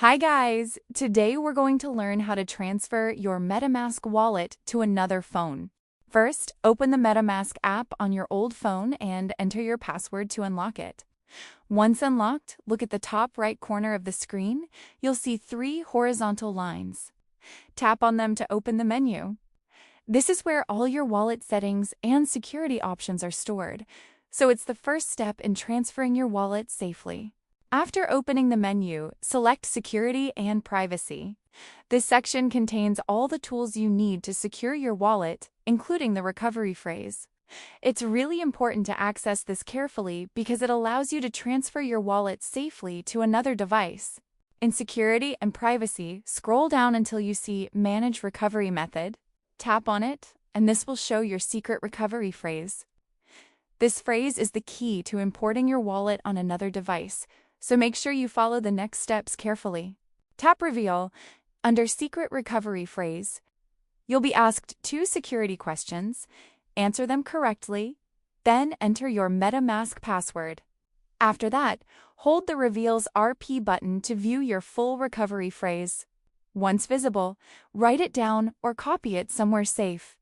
Hi guys! Today we're going to learn how to transfer your MetaMask wallet to another phone. First, open the MetaMask app on your old phone and enter your password to unlock it. Once unlocked, look at the top right corner of the screen. You'll see three horizontal lines. Tap on them to open the menu. This is where all your wallet settings and security options are stored, so it's the first step in transferring your wallet safely. After opening the menu, select Security and Privacy. This section contains all the tools you need to secure your wallet, including the recovery phrase. It's really important to access this carefully because it allows you to transfer your wallet safely to another device. In Security and Privacy, scroll down until you see Manage Recovery Method. Tap on it, and this will show your secret recovery phrase. This phrase is the key to importing your wallet on another device, so make sure you follow the next steps carefully. Tap Reveal. Under Secret Recovery Phrase, you'll be asked two security questions. Answer them correctly, then enter your MetaMask password. After that, hold the Reveal's RP button to view your full recovery phrase. Once visible, write it down or copy it somewhere safe.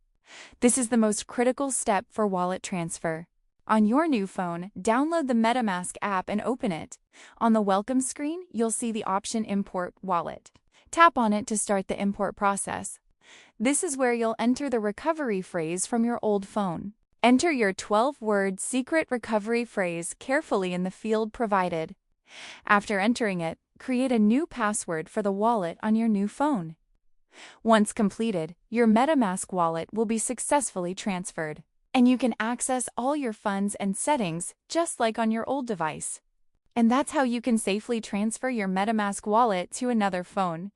This is the most critical step for wallet transfer. On your new phone, download the MetaMask app and open it. On the welcome screen, you'll see the option Import Wallet. Tap on it to start the import process. This is where you'll enter the recovery phrase from your old phone. Enter your 12-word secret recovery phrase carefully in the field provided. After entering it, create a new password for the wallet on your new phone. Once completed, your MetaMask wallet will be successfully transferred, and you can access all your funds and settings just like on your old device. And that's how you can safely transfer your MetaMask wallet to another phone.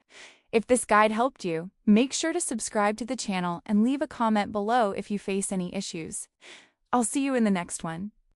If this guide helped you, make sure to subscribe to the channel and leave a comment below if you face any issues. I'll see you in the next one.